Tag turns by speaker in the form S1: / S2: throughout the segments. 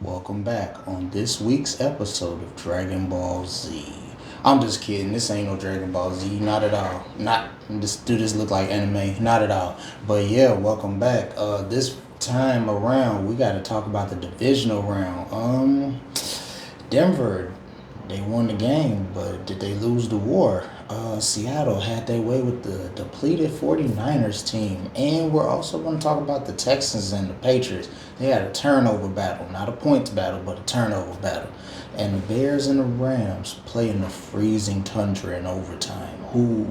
S1: Welcome back on this week's episode of Dragon Ball Z. I'm just kidding. This ain't no Dragon Ball Z. Not at all. Not do this look like anime? Not at all. But yeah, welcome back. This time around, we got to talk about the divisional round. Denver, they won the game, but did they lose the war? Seattle had their way with the depleted 49ers team. And we're also going to talk about the Texans and the Patriots. They had a turnover battle, not a points battle, but a turnover battle. And the Bears and the Rams play in the freezing tundra in overtime. Who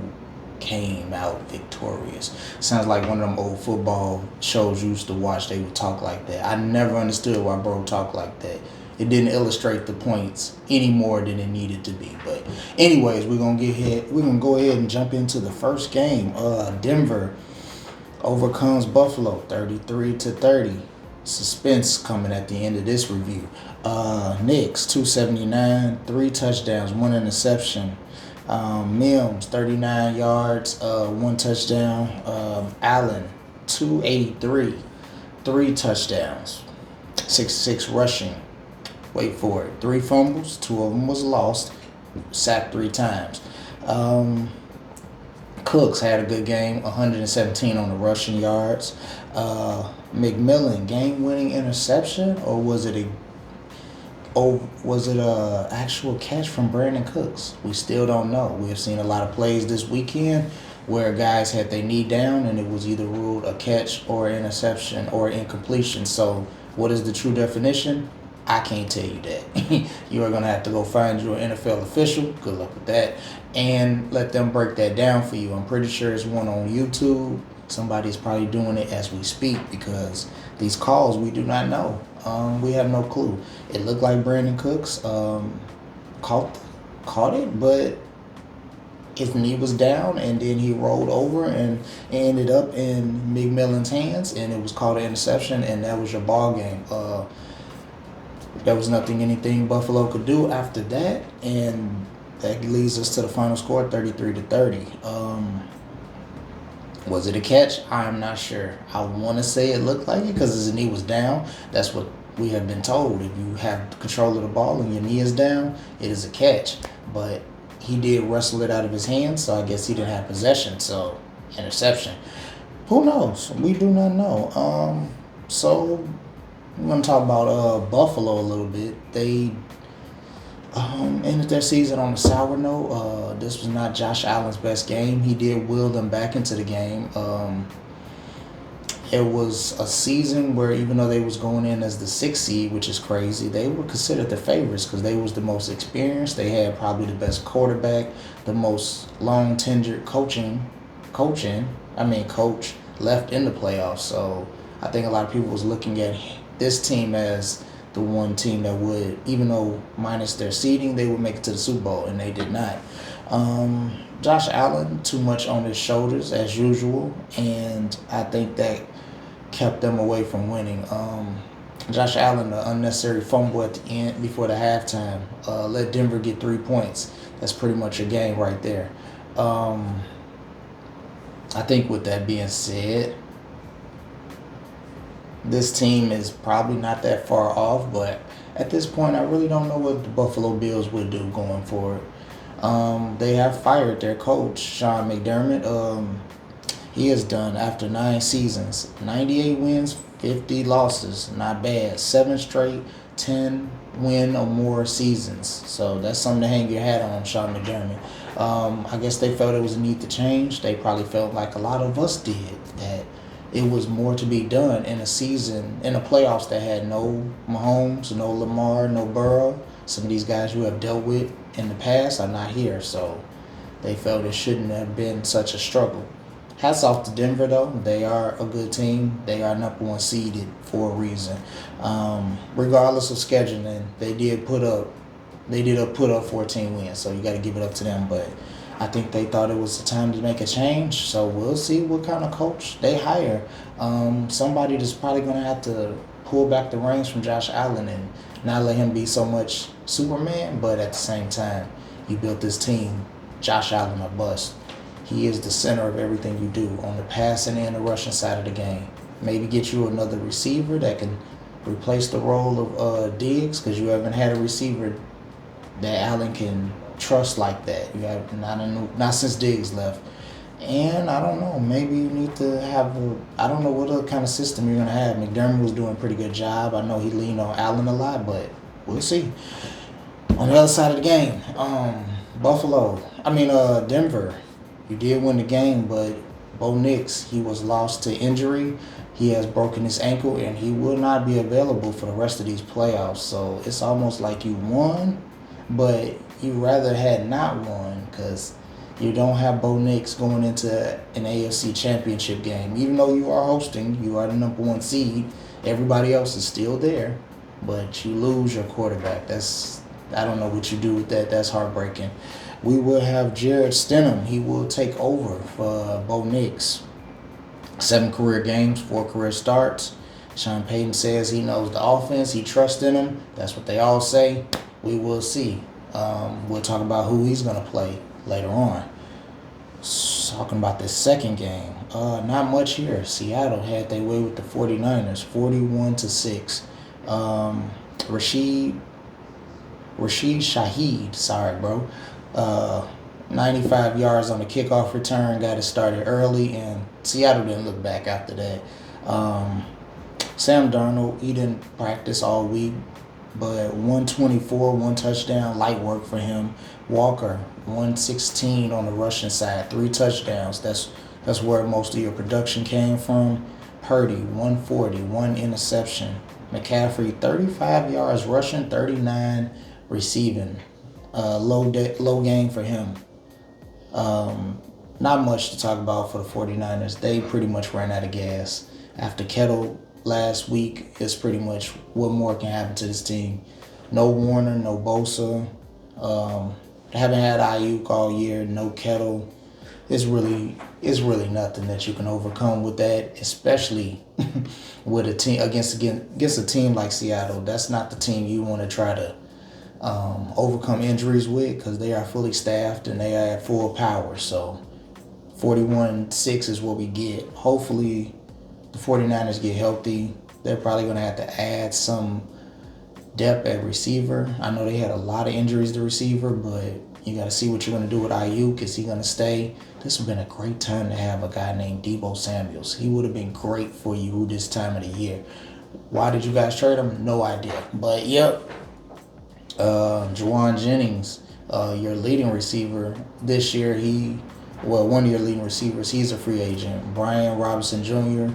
S1: came out victorious? Sounds like one of them old football shows you used to watch. They would talk like that. I never understood why bro talked like that. It didn't illustrate the points any more than it needed to be. But anyways, we're gonna go ahead and jump into the first game. Denver overcomes Buffalo 33-30. Suspense coming at the end of this review. Knicks 279, 3 touchdowns, 1 interception. Mims 39 yards, 1 touchdown. Allen 283, 3 touchdowns, 66 rushing. Wait for it. 3 fumbles, 2 of them was lost, sacked 3 times. Cooks had a good game, 117 on the rushing yards. McMillan game-winning interception, or was it a actual catch from Brandon Cooks? We still don't know. We have seen a lot of plays this weekend where guys had their knee down and it was either ruled a catch or interception or incompletion. So what is the true definition? I can't tell you that. You are going to have to go find your NFL official. Good luck with that. And let them break that down for you. I'm pretty sure it's one on YouTube. Somebody's probably doing it as we speak because these calls we do not know. We have no clue. It looked like Brandon Cooks caught it, but his knee was down, and then he rolled over and ended up in McMillan's hands, and it was called an interception, and that was your ball game. There was anything Buffalo could do after that, and that leads us to the final score, 33-30. Was it a catch? I'm not sure. I want to say it looked like it because his knee was down. That's what we have been told. If you have control of the ball and your knee is down, it is a catch. But he did wrestle it out of his hands, so I guess he didn't have possession. So, interception. Who knows? We do not know. So we're going to talk about Buffalo a little bit. They ended their season on a sour note. This was not Josh Allen's best game. He did will them back into the game. It was a season where even though they was going in as the 6th seed, which is crazy, they were considered the favorites because they was the most experienced. They had probably the best quarterback, the most long-tenured coach left in the playoffs. So I think a lot of people was looking at this team as the one team that would, even though minus their seeding, they would make it to the Super Bowl, and they did not. Josh Allen, too much on his shoulders as usual, and I think that kept them away from winning. Josh Allen, the unnecessary fumble at the end before the halftime, let Denver get 3 points. That's pretty much a game right there. I think with that being said, this team is probably not that far off, but at this point, I really don't know what the Buffalo Bills would do going forward. They have fired their coach, Sean McDermott. He is done after 9 seasons, 98 wins, 50 losses, not bad. 7 straight, 10 win or more seasons. So that's something to hang your hat on, Sean McDermott. I guess they felt it was a need to change. They probably felt like a lot of us did, that it was more to be done in a season, in the playoffs that had no Mahomes, no Lamar, no Burrow. Some of these guys you have dealt with in the past are not here, so they felt it shouldn't have been such a struggle. Hats off to Denver, though. They are a good team. They are number 1 seeded for a reason. Regardless of scheduling, they did put up 14 wins, so you got to give it up to them, but I think they thought it was the time to make a change, so we'll see what kind of coach they hire. Somebody that's probably going to have to pull back the reins from Josh Allen and not let him be so much Superman, but at the same time, you built this team, Josh Allen a bust. He is the center of everything you do on the passing and the rushing side of the game. Maybe get you another receiver that can replace the role of Diggs, because you haven't had a receiver that Allen can trust like that. You have not since Diggs left. And I don't know, maybe you need to have I don't know what other kind of system you're going to have. McDermott was doing a pretty good job. I know he leaned on Allen a lot, but we'll see. On the other side of the game, Denver, you did win the game, but Bo Nix, he was lost to injury. He has broken his ankle, and he will not be available for the rest of these playoffs. So it's almost like you won, but you rather had not won, because you don't have Bo Nix going into an AFC championship game. Even though you are hosting, you are the number 1 seed. Everybody else is still there, but you lose your quarterback. I don't know what you do with that. That's heartbreaking. We will have Jared Stidham. He will take over for Bo Nix. 7 career games, 4 career starts. Sean Payton says he knows the offense. He trusts in him. That's what they all say. We will see. We'll talk about who he's going to play later on. Talking about this second game. Not much here. Seattle had their way with the 49ers, 41-6. Rashid Shaheed, sorry, bro. 95 yards on the kickoff return, got it started early, and Seattle didn't look back after that. Sam Darnold, he didn't practice all week, but 124, 1 touchdown, light work for him. Walker, 116 on the rushing side, 3 touchdowns. That's where most of your production came from. Purdy, 140, 1 interception. McCaffrey, 35 yards rushing, 39 receiving. Low game for him. Not much to talk about for the 49ers. They pretty much ran out of gas. After Kettle last week, it's pretty much what more can happen to this team. No Warner, no Bosa. Haven't had Ayuk all year, no Kettle. It's really nothing that you can overcome with that, especially with a team against a team like Seattle. That's not the team you want to try to overcome injuries with, because they are fully staffed and they are at full power. So 41-6 is what we get. Hopefully the 49ers get healthy. They're probably going to have to add some depth at receiver. I know they had a lot of injuries to receiver, but you got to see what you're going to do with Ayuk. Is he going to stay? This would have been a great time to have a guy named Deebo Samuels. He would have been great for you this time of the year. Why did you guys trade him? No idea. But, yep. Juwan Jennings, your leading receiver this year, one of your leading receivers, he's a free agent. Brian Robinson Jr.,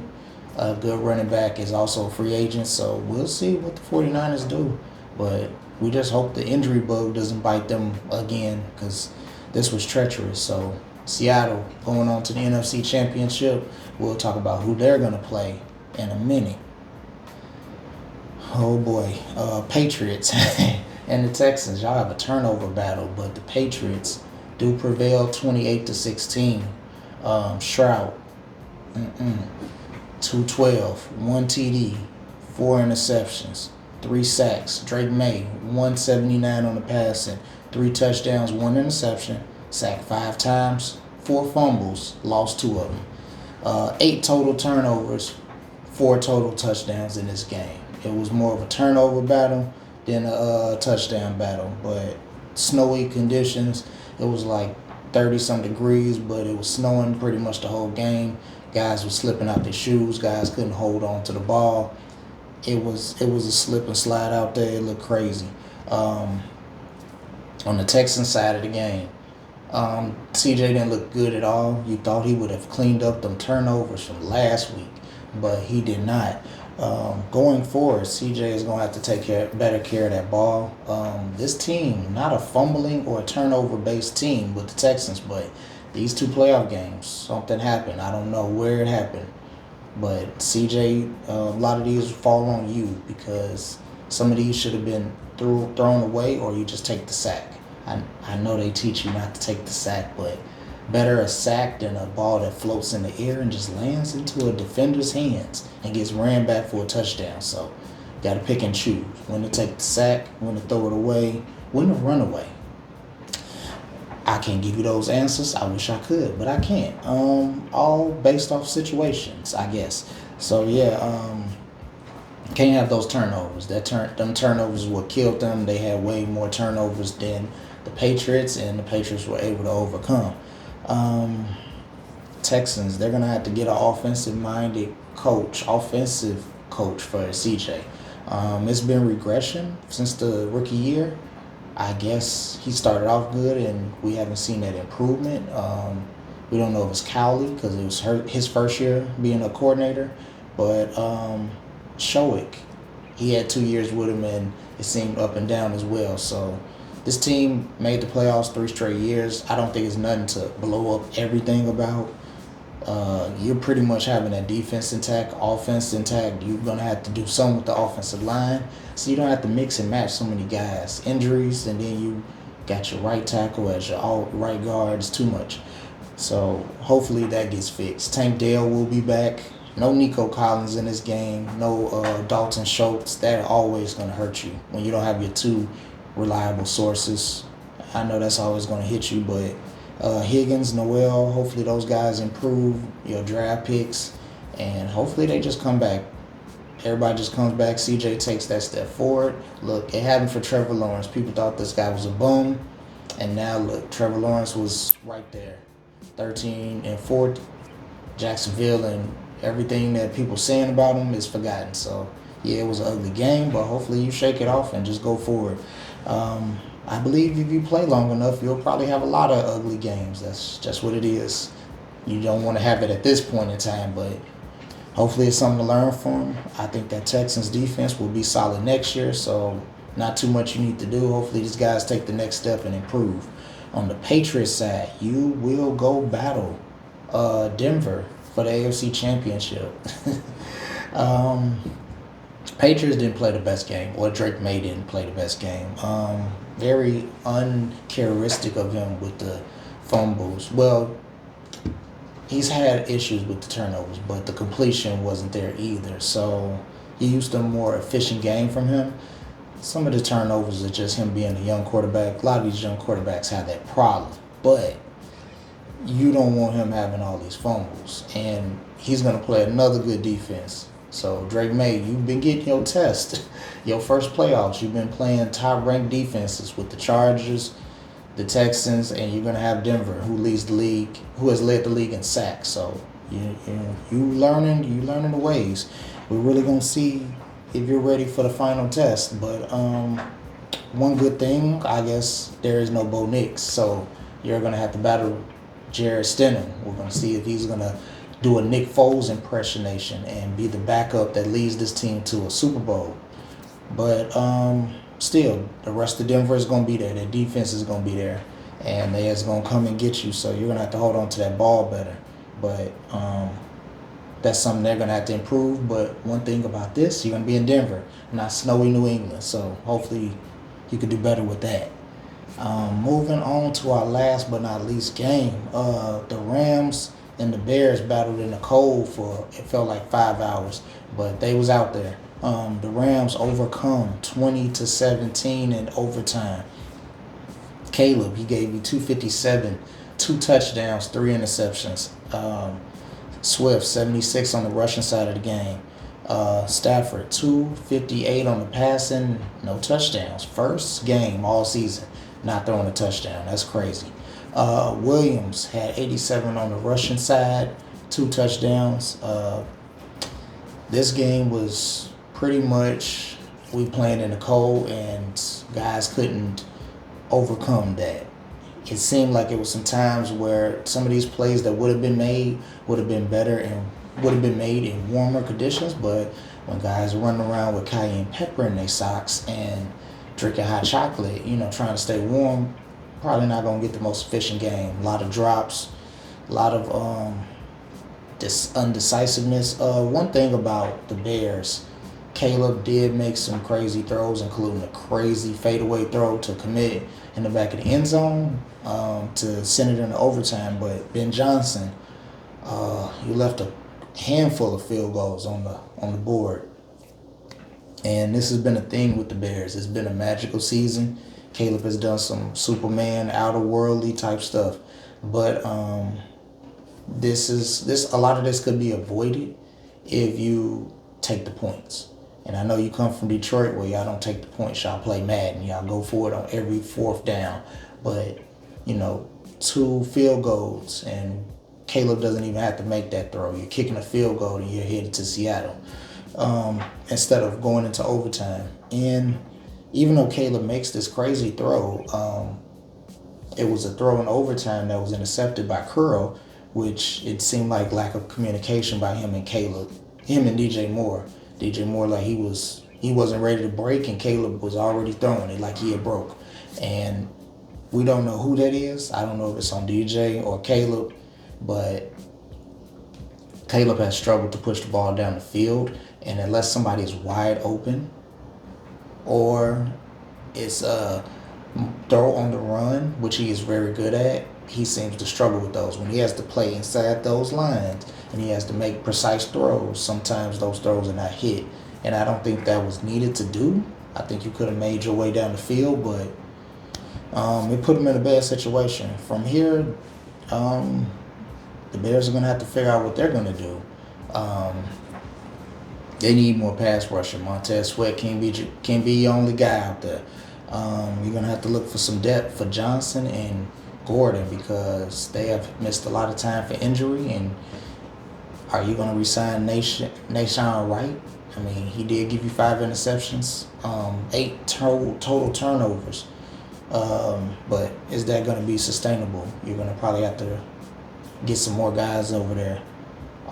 S1: a good running back, is also a free agent. So we'll see what the 49ers do. But we just hope the injury bug doesn't bite them again, because this was treacherous. So Seattle going on to the NFC Championship. We'll talk about who they're going to play in a minute. Oh boy, Patriots and the Texans. Y'all have a turnover battle, but the Patriots do prevail 28-16. Stroud, 212, 1 TD, 4 interceptions, 3 sacks. Drake May, 179 on the passing, 3 touchdowns, 1 interception, sacked 5 times, 4 fumbles, lost 2 of them. 8 total turnovers, 4 total touchdowns in this game. It was more of a turnover battle than a touchdown battle, but snowy conditions. It was like 30-some degrees, but it was snowing pretty much the whole game. Guys were slipping out their shoes. Guys couldn't hold on to the ball. It was a slip and slide out there. It looked crazy. On the Texans side of the game, CJ didn't look good at all. You thought he would have cleaned up them turnovers from last week, but he did not. Going forward, CJ is going to have to take better care of that ball. This team, not a fumbling or a turnover-based team with the Texans, but these 2 playoff games, something happened. I don't know where it happened. But CJ, a lot of these fall on you, because some of these should have been thrown away, or you just take the sack. I know they teach you not to take the sack, but better a sack than a ball that floats in the air and just lands into a defender's hands and gets ran back for a touchdown. So got to pick and choose when to take the sack, when to throw it away, when to run away. I can't give you those answers. I wish I could, but I can't. All based off situations, I guess. So yeah, Can't have those turnovers. Them turnovers is what killed them. They had way more turnovers than the Patriots, and the Patriots were able to overcome. Um, Texans, they're gonna have to get an offensive coach for CJ. It's been regression since the rookie year. I guess he started off good, and we haven't seen that improvement. We don't know if it's Cowley because it was his first year being a coordinator, but Showick, he had 2 years with him, and it seemed up and down as well. So this team made the playoffs 3 straight years. I don't think it's nothing to blow up everything about. You're pretty much having that defense intact, offense intact. You're going to have to do something with the offensive line. So you don't have to mix and match so many guys. Injuries, and then you got your right tackle as your right guard. It's too much. So hopefully that gets fixed. Tank Dell will be back. No Nico Collins in this game. No Dalton Schultz. That always going to hurt you when you don't have your two reliable sources. I know that's always going to hit you, but Higgins, Noel, hopefully those guys improve your draft picks, and hopefully they just come back. Everybody just comes back. CJ takes that step forward. Look, it happened for Trevor Lawrence. People thought this guy was a bum, and now look, Trevor Lawrence was right there, 13-4. Jacksonville, and everything that people saying about him is forgotten. So yeah, it was an ugly game, but hopefully you shake it off and just go forward. I believe if you play long enough, you'll probably have a lot of ugly games. That's just what it is. You don't want to have it at this point in time, but hopefully it's something to learn from. I think that Texans defense will be solid next year, so not too much you need to do. Hopefully these guys take the next step and improve. On the Patriots side, you will go battle Denver for the AFC Championship. Patriots didn't play the best game, or Drake May didn't play the best game. Very uncharacteristic of him with the fumbles. Well, he's had issues with the turnovers, but the completion wasn't there either. So he used a more efficient game from him. Some of the turnovers are just him being a young quarterback. A lot of these young quarterbacks have that problem, but you don't want him having all these fumbles. And he's going to play another good defense. So, Drake May, you've been getting your test. Your first playoffs, you've been playing top-ranked defenses with the Chargers, the Texans, and you're going to have Denver, who has led the league in sacks. So, you learning the ways. We're really going to see if you're ready for the final test. But one good thing, I guess, there is no Bo Nix. So, you're going to have to battle Jarrett Stidham. We're going to see if he's going to do a Nick Foles impersonation and be the backup that leads this team to a Super Bowl. But still, the rest of Denver is going to be there. Their defense is going to be there. And they're going to come and get you. So you're going to have to hold on to that ball better. But that's something they're going to have to improve. But one thing about this, you're going to be in Denver, not snowy New England. So hopefully you could do better with that. Moving on to our last but not least game. The Rams and the Bears battled in the cold for, it felt like 5 hours, but they was out there. The Rams overcome 20-17 in overtime. Caleb, he gave you 257, 2 touchdowns, 3 interceptions. Swift, 76 on the rushing side of the game. Stafford, 258 on the passing, no touchdowns. First game all season, not throwing a touchdown. That's crazy. Williams had 87 on the rushing side, 2 touchdowns. This game was pretty much we playing in the cold, and guys couldn't overcome that. It seemed like it was some times where some of these plays that would have been made would have been better and would have been made in warmer conditions, but when guys are running around with cayenne pepper in their socks and drinking hot chocolate, trying to stay warm, probably not going to get the most efficient game. A lot of drops, a lot of this undecisiveness. One thing about the Bears, Caleb did make some crazy throws, including a crazy fadeaway throw to commit in the back of the end zone to send it into overtime. But Ben Johnson, he left a handful of field goals on the board. And this has been a thing with the Bears. It's been a magical season. Caleb has done some Superman, outer worldly type stuff, but a lot of this could be avoided if you take the points. And I know you come from Detroit where y'all don't take the points, y'all play Madden. Y'all go for it on every fourth down. But, 2 field goals and Caleb doesn't even have to make that throw. You're kicking a field goal and you're headed to Seattle instead of going into overtime. And even though Caleb makes this crazy throw, it was a throw in overtime that was intercepted by Curl, which it seemed like lack of communication by him and DJ Moore. DJ Moore, like he wasn't ready to break, and Caleb was already throwing it like he had broke. And we don't know who that is. I don't know if it's on DJ or Caleb, but Caleb has struggled to push the ball down the field, and unless somebody is wide open or it's a throw on the run, which he is very good at, he seems to struggle with those. When he has to play inside those lines and he has to make precise throws, sometimes those throws are not hit. And I don't think that was needed to do. I think you could have made your way down the field, but it put him in a bad situation. From here, the Bears are going to have to figure out what they're going to do. They need more pass rushing. Montez Sweat can't be your only guy out there. You're going to have to look for some depth for Johnson and Gordon because they have missed a lot of time for injury. And are you going to resign Nahshon Wright? I mean, he did give you 5 interceptions, 8 total turnovers. But is that going to be sustainable? You're going to probably have to get some more guys over there.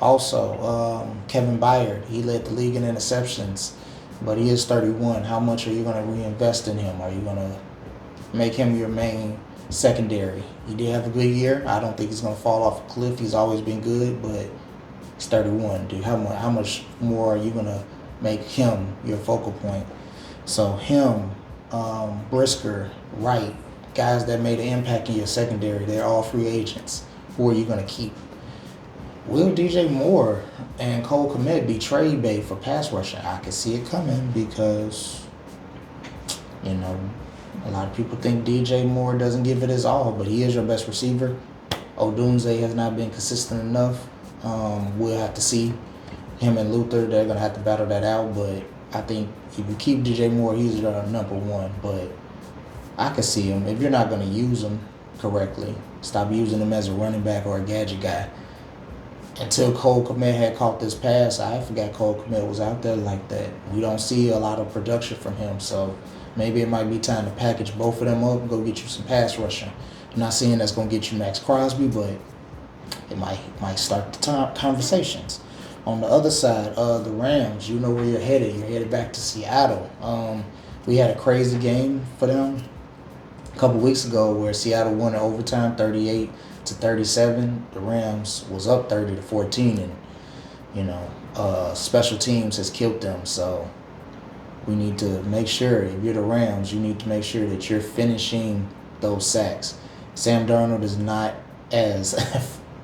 S1: Also, Kevin Byard, he led the league in interceptions, but he is 31. How much are you going to reinvest in him? Are you going to make him your main secondary? He did have a good year. I don't think he's going to fall off a cliff. He's always been good, but he's 31. Dude, how much more are you going to make him your focal point? So him, Brisker, Wright, guys that made an impact in your secondary, they're all free agents. Who are you going to keep? Will DJ Moore and Cole Kmet be trade bait for pass rushing? I can see it coming because, a lot of people think DJ Moore doesn't give it his all, but he is your best receiver. Odunze has not been consistent enough. We'll have to see. Him and Luther, they're going to have to battle that out, but I think if you keep DJ Moore, he's your number one. But I can see him. If you're not going to use him correctly, stop using him as a running back or a gadget guy. Until Cole Kmet had caught this pass, I forgot Cole Kmet was out there like that. We don't see a lot of production from him, so maybe it might be time to package both of them up and go get you some pass rushing. I'm not saying that's going to get you Max Crosby, but it might start the conversations. On the other side, the Rams, you know where you're headed. You're headed back to Seattle. We had a crazy game for them a couple weeks ago where Seattle won in overtime, 38-37. The Rams was up 30-14, and special teams has killed them. So we need to make sure, if you're the Rams, you need to make sure that you're finishing those sacks. Sam Darnold is not as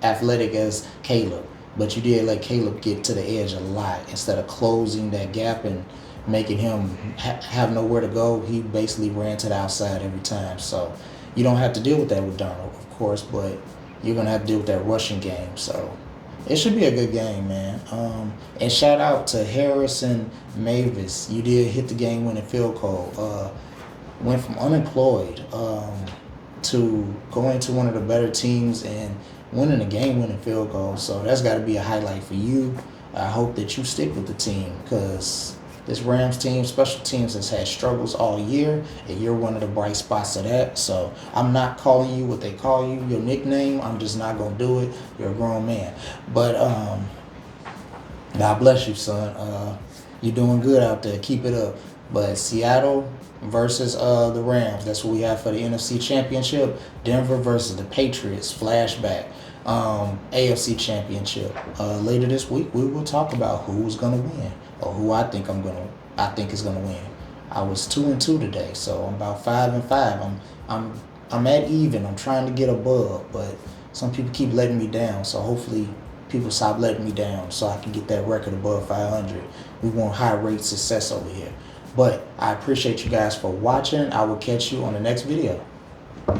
S1: athletic as Caleb, but you did let Caleb get to the edge a lot. Instead of closing that gap and making him have nowhere to go, he basically ran to the outside every time. So you don't have to deal with that with Darnold, of course, but you're going to have to deal with that rushing game. So it should be a good game, man. And shout out to Harrison Mavis. You did hit the game-winning field goal. Went from unemployed to going to one of the better teams and winning a game-winning field goal. So that's got to be a highlight for you. I hope that you stick with the team because this Rams team, special teams, has had struggles all year, and you're one of the bright spots of that. So I'm not calling you what they call you, your nickname. I'm just not going to do it. You're a grown man. But God bless you, son. You're doing good out there. Keep it up. But Seattle versus the Rams, that's what we have for the NFC Championship. Denver versus the Patriots, flashback. AFC Championship. Later this week, we will talk about who's going to win or who I think is going to win. I was 2-2 today, so I'm about 5-5. I'm at even. I'm trying to get above, but some people keep letting me down. So hopefully people stop letting me down so I can get that record above 500. We want high rate success over here. But I appreciate you guys for watching. I will catch you on the next video.